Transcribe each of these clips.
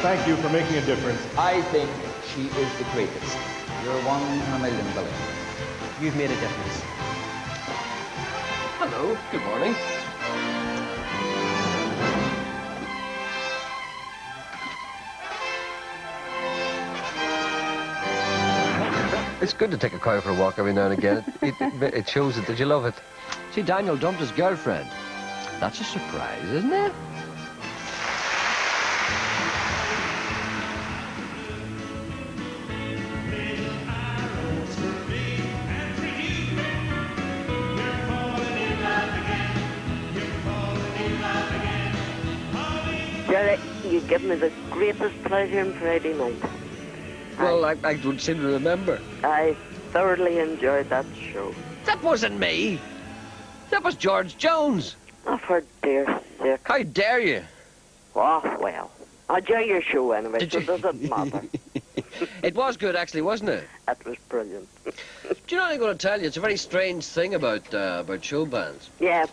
Thank you for making a difference. I think she is the greatest. You're one in a million, Billy. You've made a difference. Hello, good morning. It's good to take a cow for a walk every now and again. It shows it. Did you love it? See, Daniel dumped his girlfriend. That's a surprise, isn't it? Gerry, you give me the greatest pleasure on Friday night. Well, I don't seem to remember. I thoroughly enjoyed that show. That wasn't me. That was George Jones. Oh, for dear sake. How dare you? Oh, well. I enjoy your show anyway, so it doesn't matter. It was good, actually, wasn't it? That was brilliant. Do you know what I'm going to tell you? It's a very strange thing about show bands. Yeah.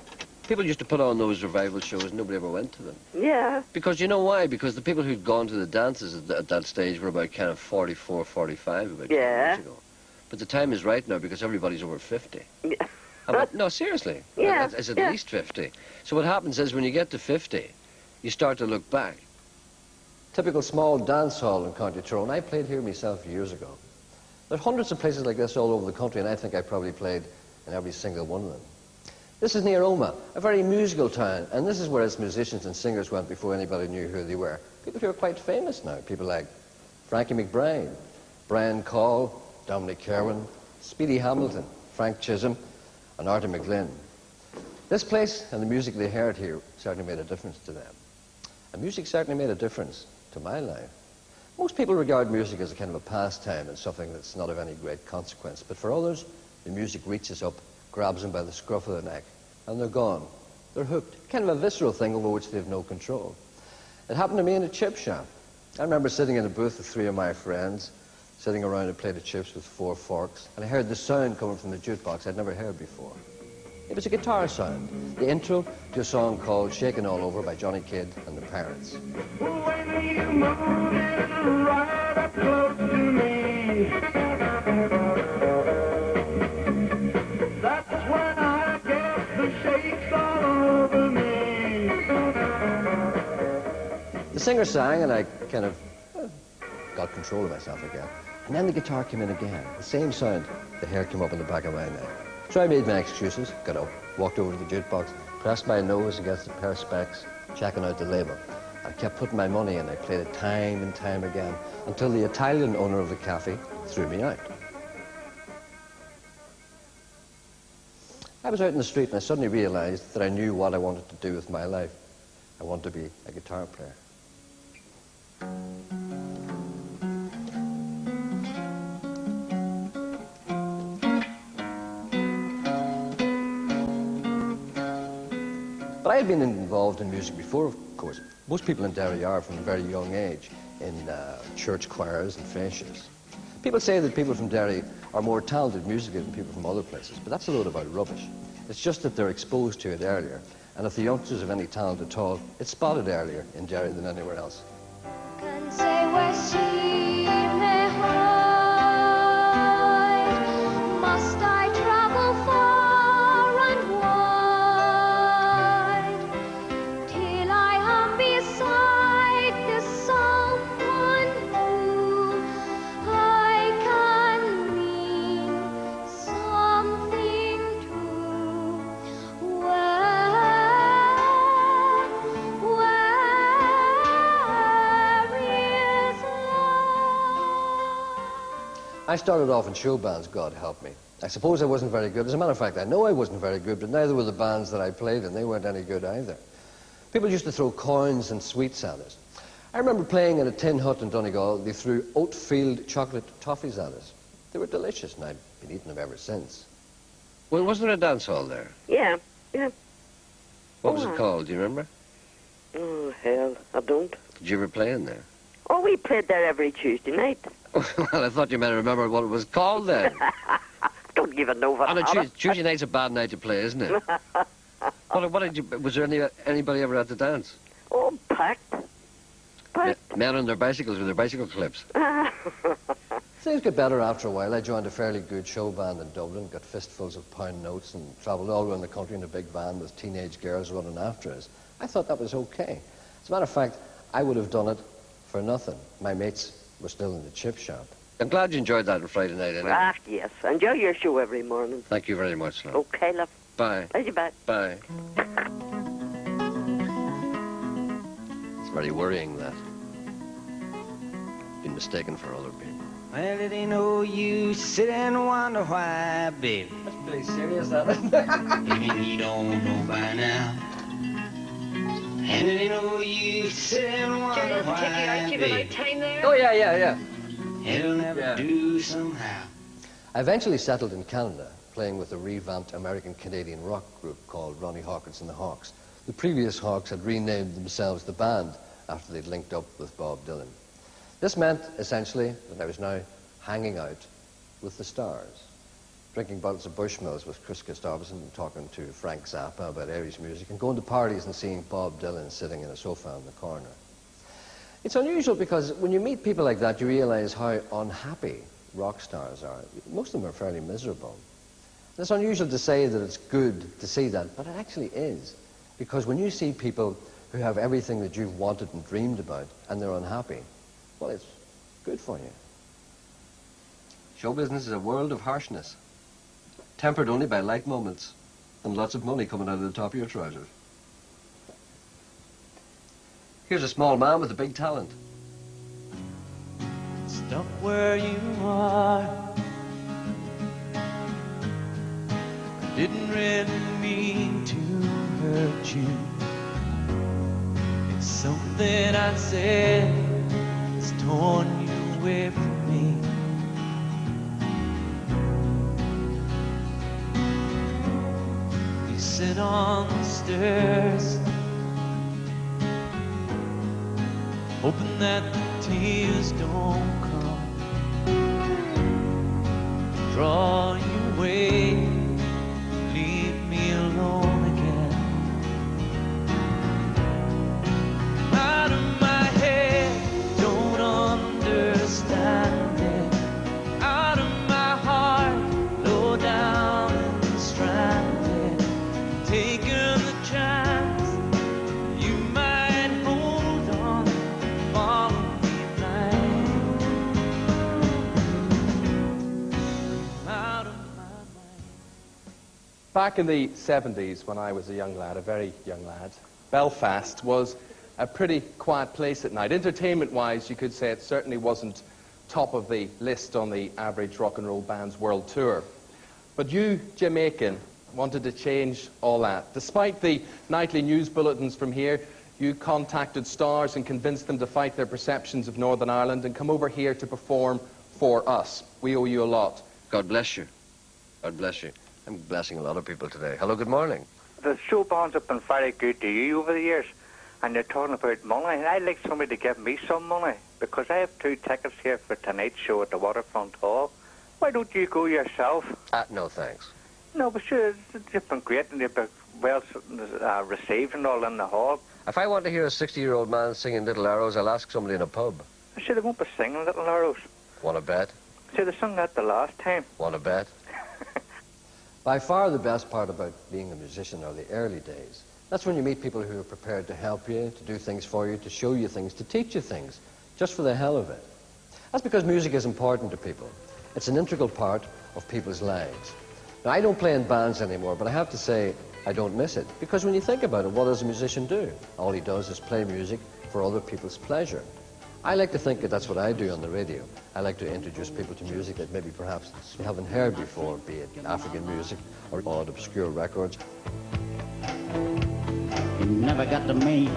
People used to put on those revival shows and nobody ever went to them. Yeah. Because you know why? Because the people who'd gone to the dances at that stage were about kind of 44, 45 about 10 years ago. But the time is right now because everybody's over 50. Yeah. No, seriously. Yeah. It's at least 50. So what happens is when you get to 50, you start to look back. Typical small dance hall in County Tyrone. I played here myself years ago. There are hundreds of places like this all over the country, and I think I probably played in every single one of them. This is near Omagh, a very musical town, and this is where its musicians and singers went before anybody knew who they were. People who are quite famous now, people like Frankie McBride, Brian Call, Dominic Kerwin, Speedy Hamilton, Frank Chisholm, and Arthur McGlynn. This place and the music they heard here certainly made a difference to them. And music certainly made a difference to my life. Most people regard music as a kind of a pastime and something that's not of any great consequence, but for others, the music reaches up, grabs them by the scruff of the neck, and they're gone. They're hooked. Kind of a visceral thing over which they have no control. It happened to me in a chip shop. I remember sitting in a booth with 3 of my friends, sitting around a plate of chips with 4 forks, and I heard the sound coming from the jukebox I'd never heard before. It was a guitar sound, the intro to a song called Shakin' All Over by Johnny Kidd and the Parents. When you move it right up close to me, that's when I get the shakes all over me. The singer sang, and I kind of got control of myself again. And then the guitar came in again, the same sound. The hair came up in the back of my neck. So I made my excuses, got up, walked over to the jukebox, pressed my nose against a pair of specs, checking out the label. I kept putting my money in. I played it time and time again until the Italian owner of the cafe threw me out. I was out in the street and I suddenly realized that I knew what I wanted to do with my life. I wanted to be a guitar player. But I had been involved in music before, of course. Most people in Derry are from a very young age in church choirs and fascias. People say that people from Derry are more talented musically than people from other places, but that's a load about rubbish. It's just that they're exposed to it earlier, and if the youngsters have any talent at all, it's spotted earlier in Derry than anywhere else. Can say where she may hide, must I travel far and wide, till I am beside the someone who I can mean something to. Where is love? I started off in show bands, God help me. I suppose I wasn't very good. As a matter of fact, I know I wasn't very good, but neither were the bands that I played in. They weren't any good either. People used to throw coins and sweets at us. I remember playing in a tin hut in Donegal. They threw oat-field chocolate toffees at us. They were delicious, and I've been eating them ever since. Well, wasn't there a dance hall there? Yeah, yeah. What was it called? Do you remember? Oh, hell, I don't. Did you ever play in there? Oh, we played there every Tuesday night. Well, I thought you might remember what it was called then. Don't even know what On a Tuesday night's a bad night to play, isn't it? What did you? Was there anybody ever at the dance? Oh, packed. Packed. Men on their bicycles with their bicycle clips. Things get better after a while. I joined a fairly good show band in Dublin, got fistfuls of pound notes and travelled all around the country in a big van with teenage girls running after us. I thought that was okay. As a matter of fact, I would have done it for nothing. My mates were still in the chip shop. I'm glad you enjoyed that on Friday night, anyway. Ah, yes. Enjoy your show every morning. Thank you very much, love. Okay, love. Bye. Bye, bye. Bye. It's very worrying that. Been mistaken for other people. Well, it ain't no use sit and wonder why, baby. That's pretty serious, that. Even you don't know by now. And it ain't no use sit and wonder why, baby. Oh, yeah. It'll never Yeah. do somehow. I eventually settled in Canada, playing with a revamped American-Canadian rock group called Ronnie Hawkins and the Hawks. The previous Hawks had renamed themselves the band after they'd linked up with Bob Dylan. This meant, essentially, that I was now hanging out with the stars, drinking bottles of Bushmills with Chris Christopherson and talking to Frank Zappa about Irish music and going to parties and seeing Bob Dylan sitting in a sofa in the corner. It's unusual because when you meet people like that, you realize how unhappy rock stars are. Most of them are fairly miserable. And it's unusual to say that it's good to see that, but it actually is. Because when you see people who have everything that you've wanted and dreamed about and they're unhappy, well, it's good for you. Show business is a world of harshness, tempered only by light moments and lots of money coming out of the top of your trousers. Here's a small man with a big talent. Stop where you are. I didn't really mean to hurt you. It's something I said. It's torn you away from me. You sit on the stairs, hoping that the tears don't come, draw you away, leave me alone again. Out of my head, don't understand it. Out of my heart, low down and stranded, taking the chance you might hold on, follow me blind. Out of my mind. Back in the 70s, when I was a young lad, a very young lad, Belfast was a pretty quiet place at night. Entertainment-wise, you could say it certainly wasn't top of the list on the average rock and roll band's world tour. But you, Jamaican, wanted to change all that. Despite the nightly news bulletins from here, you contacted stars and convinced them to fight their perceptions of Northern Ireland and come over here to perform for us. We owe you a lot. God bless you. God bless you. I'm blessing a lot of people today. Hello, good morning. The show bands have been very good to you over the years, and you're talking about money, and I'd like somebody to give me some money, because I have 2 tickets here for tonight's show at the Waterfront Hall. Why don't you go yourself? No, thanks. No, but sure, you've been great, and you've been well received and all in the hall. If I want to hear a 60-year-old man singing Little Arrows, I'll ask somebody in a pub. I said they won't be singing Little Arrows. Want to bet? See, they sung that the last time. Want to bet? By far the best part about being a musician are the early days. That's when you meet people who are prepared to help you, to do things for you, to show you things, to teach you things, just for the hell of it. That's because music is important to people. It's an integral part of people's lives. Now, I don't play in bands anymore, but I have to say I don't miss it. Because when you think about it, what does a musician do? All he does is play music for other people's pleasure. I like to think that that's what I do on the radio. I like to introduce people to music that maybe perhaps they haven't heard before, be it African music or odd obscure records. You never got to me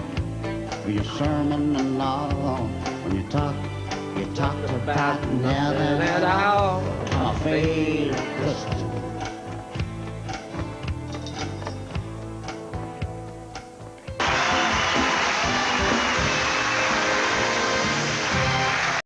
for your sermon and all. When you talk about nothing at all.